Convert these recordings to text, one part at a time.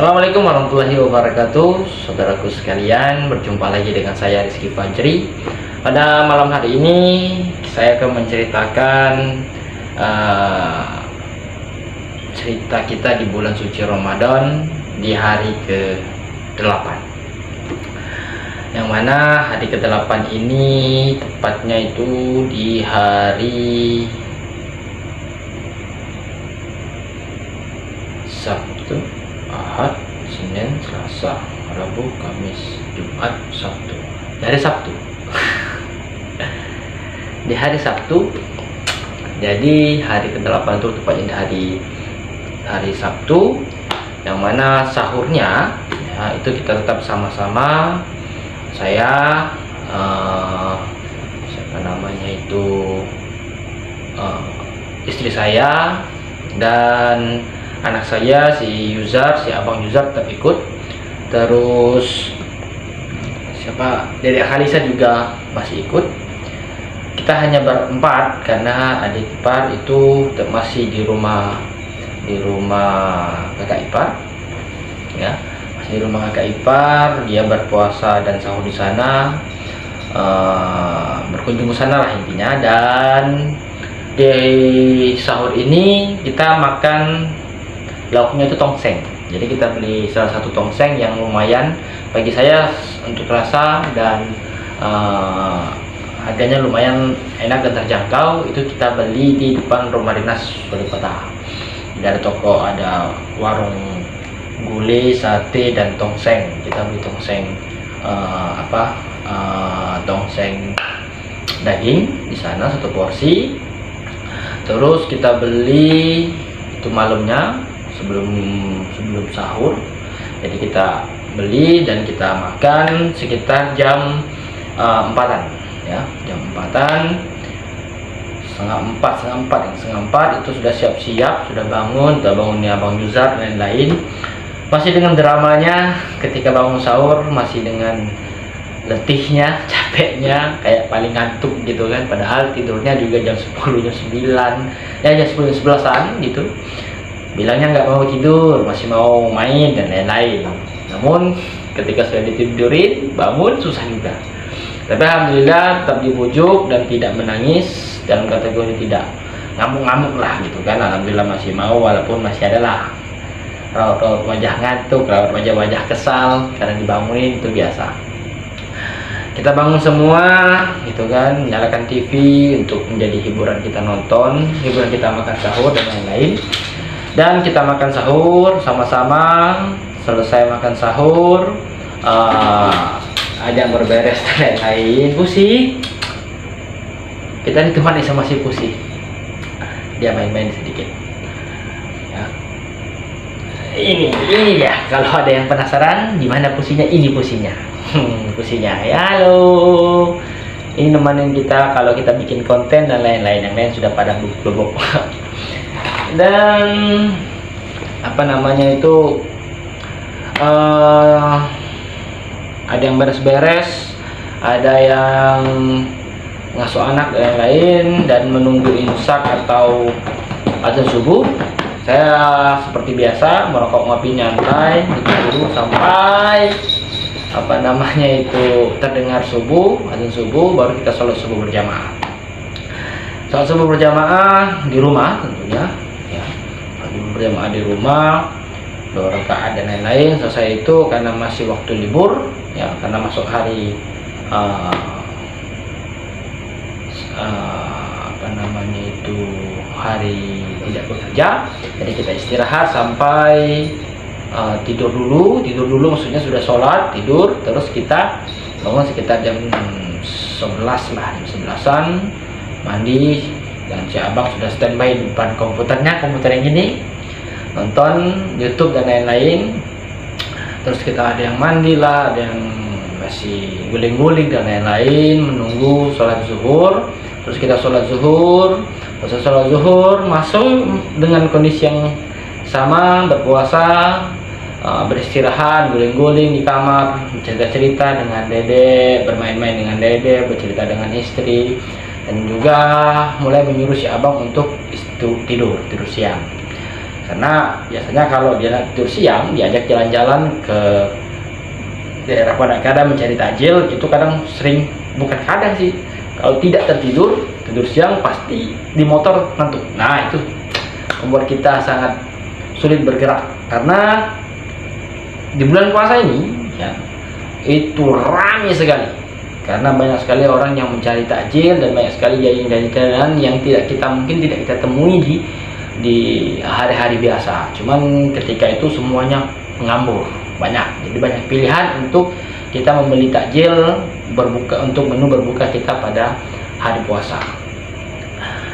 Assalamualaikum warahmatullahi wabarakatuh, saudaraku sekalian. Berjumpa lagi dengan saya Rizky Fajri. Pada malam hari ini saya akan menceritakan cerita kita di bulan suci Ramadan di hari ke-8, yang mana hari ke-8 ini tepatnya itu di hari Sabtu, Ahad, Senin, Selasa, Rabu, Kamis, Jumat, Sabtu. Di hari Sabtu. Di hari Sabtu. Jadi hari ke-8 itu tepatnya di hari Sabtu, yang mana sahurnya ya, itu kita tetap sama-sama. Saya siapa namanya itu istri saya dan anak saya, si abang Yuzar tetap ikut. Terus siapa, Dedek Khalisa juga masih ikut. Kita hanya berempat karena adik ipar itu masih di rumah kakak ipar, ya, masih di rumah kakak ipar. Dia berpuasa dan sahur di sana, berkunjung ke sana lah intinya. Dan di sahur ini kita makan lauknya itu tongseng. Jadi kita beli salah satu tongseng yang lumayan bagi saya untuk rasa dan harganya lumayan enak dan terjangkau. Itu kita beli di depan rumah dinas wali kota. Ada toko, ada warung gulai, sate dan tongseng. Kita beli tongseng tongseng daging di sana satu porsi. Terus kita beli itu malamnya sebelum sahur. Jadi kita beli dan kita makan sekitar jam 4-an ya, jam 4-an, setengah empat itu sudah siap-siap, sudah bangunnya Abang Yuzar dan lain-lain. Masih dengan dramanya ketika bangun sahur, masih dengan letihnya, capeknya, kayak paling ngantuk gitu kan. Padahal tidurnya juga jam 10, jam 9 ya, jam 10, 11-an gitu. Bilangnya nggak mau tidur, masih mau main dan lain-lain. Namun ketika sudah ditidurin, bangun susah juga. Tapi alhamdulillah tetap dibujuk dan tidak menangis, dalam kategori tidak ngamuk-ngamuk lah gitu kan. Alhamdulillah masih mau, walaupun masih ada lah raut-raut wajah ngantuk, raut wajah kesal karena dibangunin, itu biasa. Kita bangun semua gitu kan, nyalakan TV untuk menjadi hiburan kita nonton, hiburan kita makan sahur dan lain-lain. Dan kita makan sahur sama-sama. Selesai makan sahur, ada yang berberes dan lain-lain. Pusi, kita ditemani sama si Pusi, dia main-main sedikit ya. Ini ya, kalau ada yang penasaran di mana Pusinya, ini Pusinya. Pusinya ya, halo. Ini nemenin kita kalau kita bikin konten dan lain-lain. Yang lain sudah pada bubuk. Dan apa namanya itu ada yang beres-beres, ada yang ngasuh anak dan lain-lain, dan menunggu imsak atau azan subuh. Saya seperti biasa merokok, ngopi nyantai dulu sampai apa namanya itu terdengar subuh, azan subuh, baru kita sholat subuh berjamaah. Sholat subuh berjamaah di rumah tentunya ya, berjamaah di rumah, 2 rakaat dan lain-lain. Selesai itu karena masih waktu libur ya, karena masuk hari apa namanya itu hari tidak bekerja, jadi kita istirahat sampai tidur dulu maksudnya sudah sholat, tidur, terus kita bangun sekitar jam 11 lah, jam 11-an, mandi, dan si abang sudah standby di depan komputer yang ini, nonton YouTube dan lain-lain. Terus kita ada yang mandi lah, ada yang masih guling-guling dan lain-lain, menunggu sholat zuhur. Terus kita sholat zuhur, masuk dengan kondisi yang sama, berpuasa, beristirahat, guling-guling di kamar, bercerita-cerita dengan dede, bermain-main dengan dede, bercerita dengan istri, dan juga mulai menyuruh si abang untuk tidur siang. Karena biasanya kalau dia tidur siang, diajak jalan-jalan ke daerah Padang mencari takjil, itu kadang sering, bukan kadang sih, kalau tidak tidur siang pasti di motor ngantuk. Nah, itu membuat kita sangat sulit bergerak, karena di bulan puasa ini ya, itu ramai sekali, karena banyak sekali orang yang mencari takjil dan banyak sekali jajanan yang mungkin tidak kita temui di hari-hari biasa. Cuman ketika itu semuanya ngambur banyak, jadi banyak pilihan untuk kita membeli takjil berbuka, untuk menu berbuka kita pada hari puasa.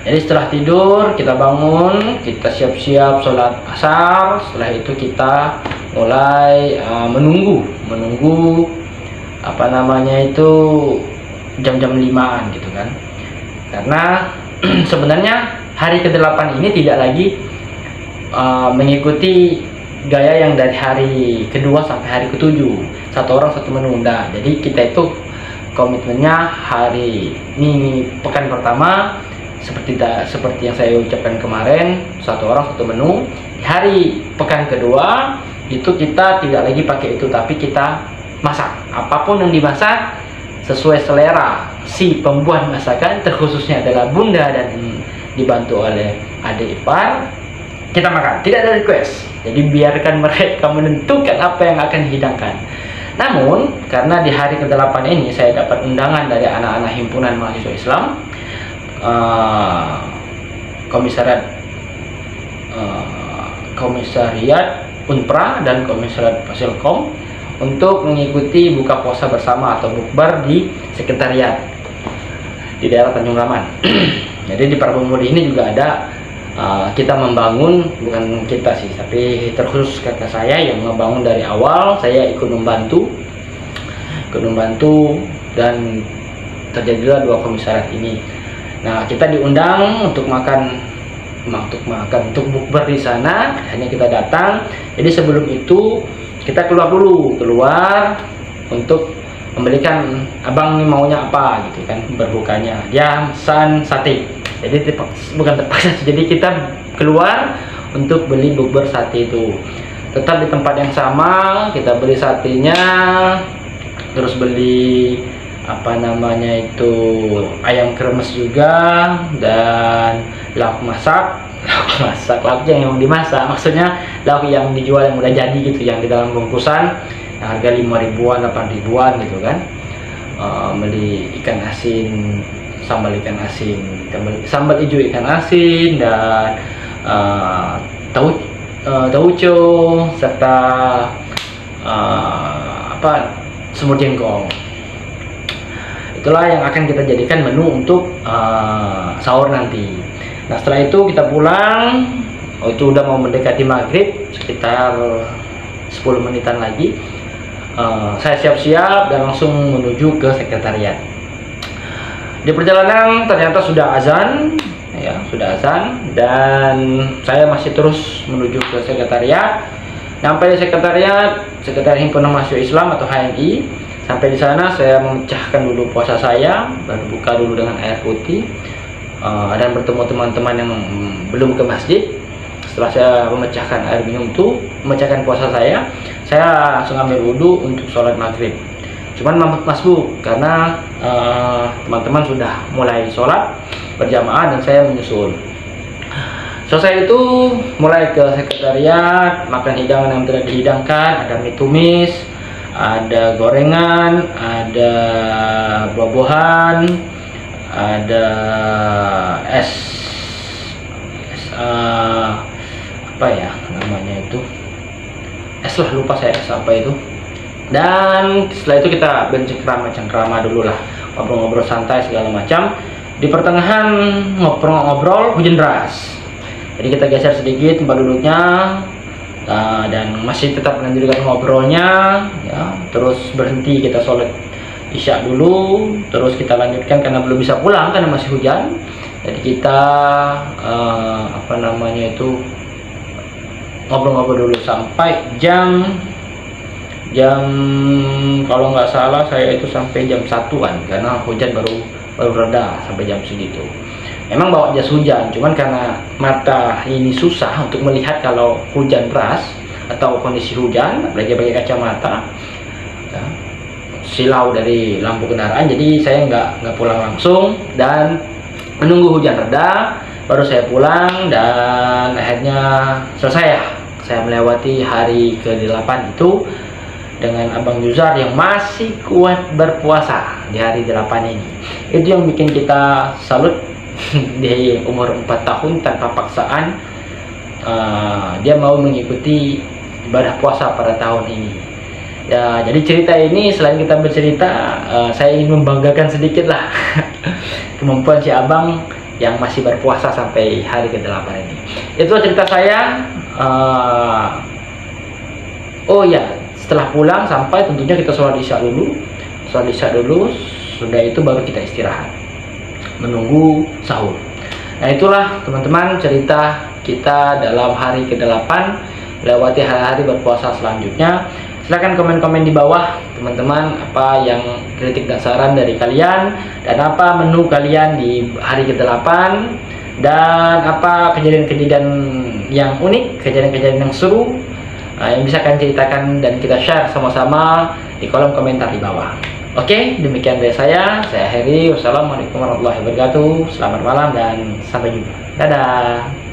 Jadi setelah tidur kita bangun, kita siap-siap sholat asar. Setelah itu kita mulai menunggu apa namanya itu jam-jam 5-an gitu kan. Karena sebenarnya hari ke-8 ini tidak lagi mengikuti gaya yang dari hari kedua sampai hari ke-7, satu orang satu menu. Nah, jadi kita itu komitmennya hari ini pekan pertama seperti yang saya ucapkan kemarin, satu orang satu menu. Di hari pekan kedua itu kita tidak lagi pakai itu, tapi kita masak apapun yang dimasak sesuai selera si pembuat masakan, terkhususnya adalah bunda dan dibantu oleh adik ipar. Kita makan, tidak ada request, jadi biarkan mereka menentukan apa yang akan dihidangkan. Namun karena di hari ke-8 ini saya dapat undangan dari anak-anak himpunan mahasiswa Islam, komisariat Unpra dan komisariat Fasilkom untuk mengikuti buka puasa bersama atau bukber di sekretariat di daerah Tanjung Raman. Jadi di Parabumuri ini juga ada, kita membangun, bukan kita sih, tapi terkhusus kakak saya yang membangun dari awal. Saya ikut membantu dan terjadilah 2 komisariat ini. Nah, kita diundang untuk untuk bukber di sana. Hanya kita datang. Jadi sebelum itu kita keluar untuk membelikan, abang ini maunya apa gitu kan, berbukanya dia pesan sate. Jadi bukan terpaksa, jadi kita keluar untuk beli bukber sate itu. Tetap di tempat yang sama, kita beli satenya, terus beli apa namanya itu ayam kremes juga, dan lauk masak lauk yang dimasak, maksudnya lauk yang dijual yang udah jadi gitu, yang di dalam bungkusan yang harga 5 ribuan 8 ribuan gitu kan. Beli ikan asin, sambal ikan asin, sambal hijau ikan asin, dan tauco, serta semur jengkol. Itulah yang akan kita jadikan menu untuk sahur nanti. Nah, setelah itu kita pulang. Itu udah mau mendekati maghrib, sekitar 10 menitan lagi. Saya siap-siap dan langsung menuju ke sekretariat. Di perjalanan ternyata sudah azan, ya, dan saya masih terus menuju ke sekretariat. Sampai di sekretariat Himpunan Mahasiswa Islam atau HMI. Sampai di sana saya memecahkan dulu puasa saya, berbuka dulu dengan air putih, dan bertemu teman-teman yang belum ke masjid. Setelah saya memecahkan air minum itu, memecahkan puasa saya langsung ambil wudhu untuk sholat maghrib. Cuman masbuk karena teman-teman sudah mulai sholat berjamaah dan saya menyusul. Selesai itu mulai ke sekretariat, makan hidangan yang tidak dihidangkan, ada mie tumis, ada gorengan, ada buah-buahan, ada es apa ya namanya itu, es lah, lupa saya es apa itu. Dan setelah itu kita bercengkrama dulu lah, ngobrol-ngobrol santai segala macam. Di pertengahan ngobrol hujan deras, jadi kita geser sedikit tempat duduknya, dan masih tetap melanjutkan ngobrolnya ya. Terus berhenti, kita sholat isya dulu, terus kita lanjutkan karena belum bisa pulang karena masih hujan. Jadi kita ngobrol-ngobrol dulu sampai jam kalau nggak salah saya itu sampai jam 1-an karena hujan baru reda sampai jam segitu. Memang bawa jas hujan, cuman karena mata ini susah untuk melihat kalau hujan deras atau kondisi hujan, apalagi pakai kacamata, ya, silau dari lampu kendaraan, jadi saya nggak pulang langsung dan menunggu hujan reda, baru saya pulang dan akhirnya selesai ya. Saya melewati hari ke-8 itu dengan Abang Yuzar yang masih kuat berpuasa di hari 8 ini. Itu yang bikin kita salut. Di umur 4 tahun tanpa paksaan, dia mau mengikuti ibadah puasa pada tahun ini. Ya, jadi cerita ini selain kita bercerita, saya ingin membanggakan sedikit lah kemampuan si abang yang masih berpuasa sampai hari ke-8 ini. Itu cerita saya. Oh ya, setelah pulang sampai tentunya kita sholat isya dulu, sudah itu baru kita istirahat menunggu sahur. Nah, itulah teman-teman cerita kita dalam hari ke-8 lewati hari-hari berpuasa selanjutnya. Silahkan komen-komen di bawah teman-teman, apa yang kritik dan saran dari kalian, dan apa menu kalian di hari ke-8, dan apa kejadian-kejadian yang unik, kejadian-kejadian yang seru, yang bisa kalian ceritakan dan kita share sama-sama di kolom komentar di bawah. Oke, demikian dari saya Heri. Wassalamualaikum warahmatullahi wabarakatuh. Selamat malam dan sampai jumpa. Dadah.